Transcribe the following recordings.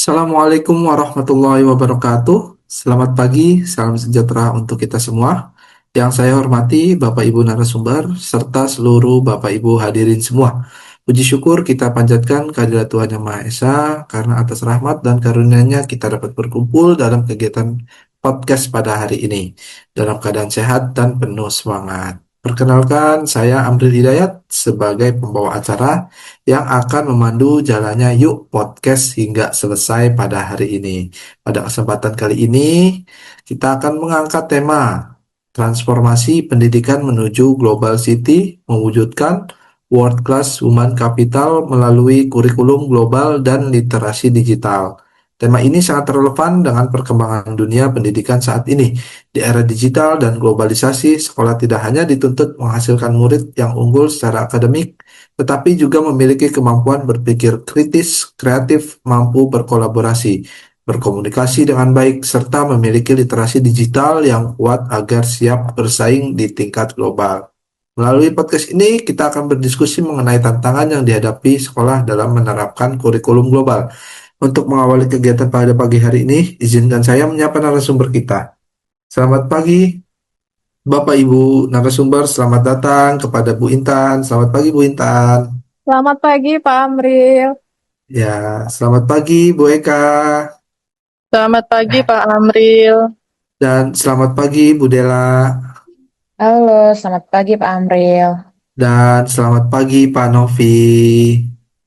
Assalamualaikum warahmatullahi wabarakatuh. Selamat pagi, salam sejahtera untuk kita semua. Yang saya hormati Bapak Ibu narasumber serta seluruh Bapak Ibu hadirin semua. Puji syukur kita panjatkan kehadirat Tuhan Yang Maha Esa karena atas rahmat dan karunia-Nya kita dapat berkumpul dalam kegiatan podcast pada hari ini dalam keadaan sehat dan penuh semangat. Perkenalkan, saya Amril Hidayat sebagai pembawa acara yang akan memandu jalannya Yuk Podcast hingga selesai pada hari ini. Pada kesempatan kali ini, kita akan mengangkat tema transformasi pendidikan menuju Global City, mewujudkan World Class Human Capital melalui kurikulum global dan literasi digital. Tema ini sangat relevan dengan perkembangan dunia pendidikan saat ini. Di era digital dan globalisasi, sekolah tidak hanya dituntut menghasilkan murid yang unggul secara akademik, tetapi juga memiliki kemampuan berpikir kritis, kreatif, mampu berkolaborasi, berkomunikasi dengan baik, serta memiliki literasi digital yang kuat agar siap bersaing di tingkat global. Melalui podcast ini, kita akan berdiskusi mengenai tantangan yang dihadapi sekolah dalam menerapkan kurikulum global. Untuk mengawali kegiatan pada pagi hari ini, izinkan saya menyapa narasumber kita. Selamat pagi, Bapak Ibu narasumber, selamat datang kepada Bu Intan. Selamat pagi, Bu Intan. Selamat pagi, Pak Amril. Ya, selamat pagi Bu Eka Selamat pagi Pak Amril. dan selamat pagi Bu Dela Halo, selamat pagi Pak Amril. dan selamat pagi Pak Novi.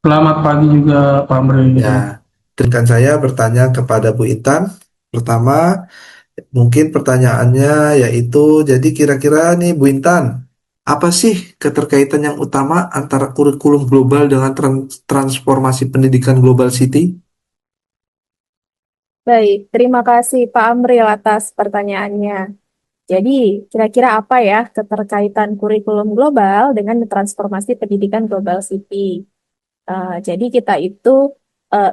Selamat pagi juga Pak Amril. Ya, dengan saya bertanya kepada Bu Intan. Pertama, mungkin pertanyaannya yaitu, jadi kira-kira nih Bu Intan, apa sih keterkaitan yang utama antara kurikulum global dengan transformasi pendidikan Global City? Baik, terima kasih Pak Amril atas pertanyaannya. Jadi, kira-kira apa ya keterkaitan kurikulum global dengan transformasi pendidikan Global City? Jadi kita itu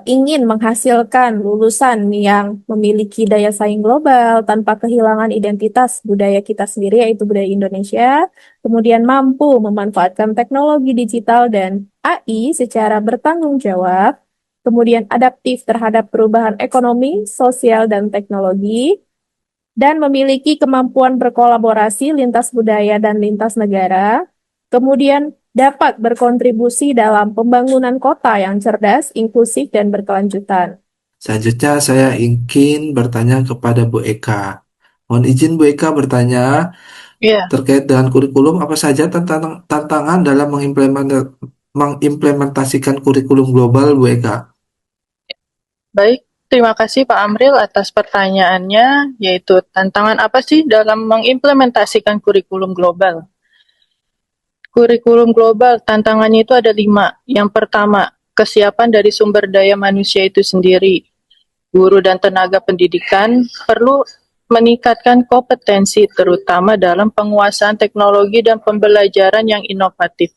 ingin menghasilkan lulusan yang memiliki daya saing global tanpa kehilangan identitas budaya kita sendiri, yaitu budaya Indonesia, kemudian mampu memanfaatkan teknologi digital dan AI secara bertanggung jawab, kemudian adaptif terhadap perubahan ekonomi, sosial, dan teknologi, dan memiliki kemampuan berkolaborasi lintas budaya dan lintas negara, kemudian dapat berkontribusi dalam pembangunan kota yang cerdas, inklusif, dan berkelanjutan. Selanjutnya saya ingin bertanya kepada Bu Eka. Mohon izin Bu Eka bertanya Ya, terkait dengan kurikulum, apa saja tantangan dalam mengimplementasikan kurikulum global Bu Eka? baik. Terima kasih Pak Amril atas pertanyaannya, yaitu tantangan apa sih dalam mengimplementasikan kurikulum global? Kurikulum global, tantangannya itu ada 5. Yang pertama, kesiapan dari sumber daya manusia itu sendiri. Guru dan tenaga pendidikan perlu meningkatkan kompetensi terutama dalam penguasaan teknologi dan pembelajaran yang inovatif.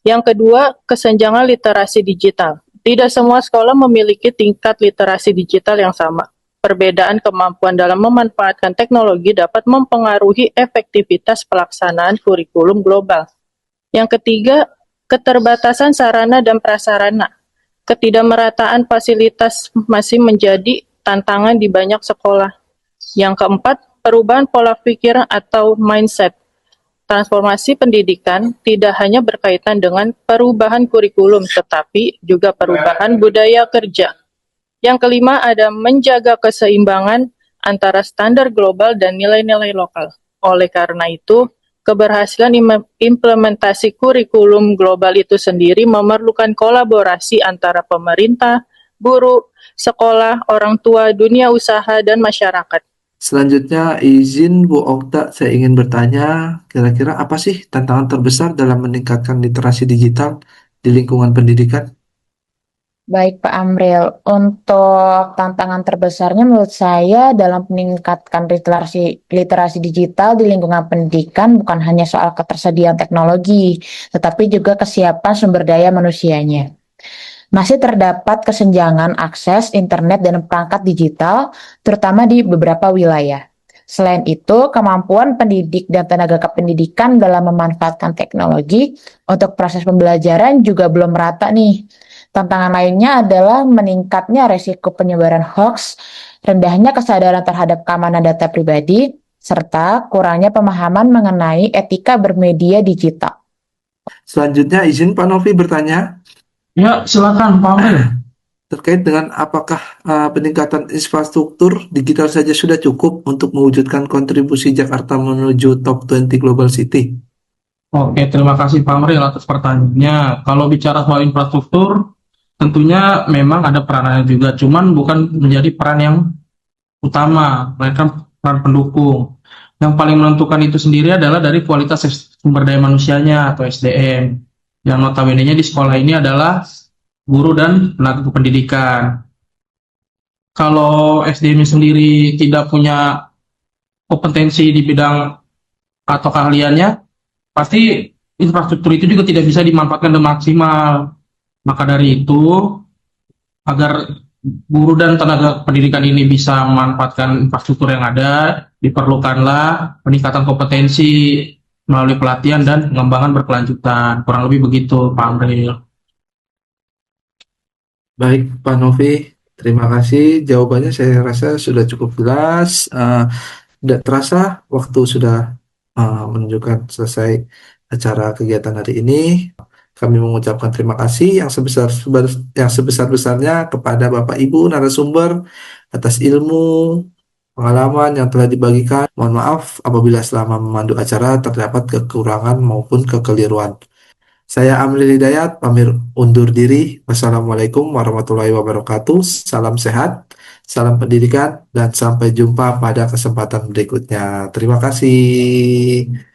Yang kedua, kesenjangan literasi digital. Tidak semua sekolah memiliki tingkat literasi digital yang sama. Perbedaan kemampuan dalam memanfaatkan teknologi dapat mempengaruhi efektivitas pelaksanaan kurikulum global. Yang ketiga, keterbatasan sarana dan prasarana. Ketidakmerataan fasilitas masih menjadi tantangan di banyak sekolah. Yang keempat, perubahan pola pikir atau mindset. Transformasi pendidikan tidak hanya berkaitan dengan perubahan kurikulum, tetapi juga perubahan budaya kerja. Yang kelima, ada menjaga keseimbangan antara standar global dan nilai-nilai lokal. Oleh karena itu, keberhasilan implementasi kurikulum global itu sendiri memerlukan kolaborasi antara pemerintah, guru, sekolah, orang tua, dunia usaha, dan masyarakat. Selanjutnya, izin Bu Okta, saya ingin bertanya, kira-kira apa sih tantangan terbesar dalam meningkatkan literasi digital di lingkungan pendidikan? Baik Pak Amril, untuk tantangan terbesarnya menurut saya dalam meningkatkan literasi digital di lingkungan pendidikan bukan hanya soal ketersediaan teknologi, tetapi juga kesiapan sumber daya manusianya. Masih terdapat kesenjangan akses internet dan perangkat digital, terutama di beberapa wilayah. Selain itu, kemampuan pendidik dan tenaga kependidikan dalam memanfaatkan teknologi untuk proses pembelajaran juga belum merata nih. Tantangan lainnya adalah meningkatnya resiko penyebaran hoax, rendahnya kesadaran terhadap keamanan data pribadi, serta kurangnya pemahaman mengenai etika bermedia digital. Selanjutnya izin Pak Novi bertanya Ya, silakan Pak Amril. terkait dengan apakah peningkatan infrastruktur digital saja sudah cukup untuk mewujudkan kontribusi Jakarta menuju top 20 Global City? Oke, terima kasih Pak Amril atas pertanyaannya. Kalau bicara soal infrastruktur, tentunya memang ada peranannya juga, cuman bukan menjadi peran yang utama, melainkan peran pendukung. Yang paling menentukan itu sendiri adalah dari kualitas sumber daya manusianya atau SDM. Yang notabene-nya di sekolah ini adalah guru dan tenaga kependidikan. Kalau SDM sendiri tidak punya kompetensi di bidang atau keahliannya, pasti infrastruktur itu juga tidak bisa dimanfaatkan dengan maksimal. Maka dari itu, agar guru dan tenaga pendidikan ini bisa memanfaatkan infrastruktur yang ada, diperlukanlah peningkatan kompetensi melalui pelatihan dan pengembangan berkelanjutan. Kurang lebih begitu, Pak Amril. Baik, Pak Novi, terima kasih. Jawabannya saya rasa sudah cukup jelas. Tidak terasa waktu sudah menunjukkan selesai acara kegiatan hari ini. Kami mengucapkan terima kasih yang sebesar-besarnya kepada Bapak Ibu narasumber atas ilmu, pengalaman yang telah dibagikan. Mohon maaf apabila selama memandu acara terdapat kekurangan maupun kekeliruan. Saya Amril Hidayat, pamit undur diri. Wassalamualaikum warahmatullahi wabarakatuh. Salam sehat, salam pendidikan, dan sampai jumpa pada kesempatan berikutnya. Terima kasih.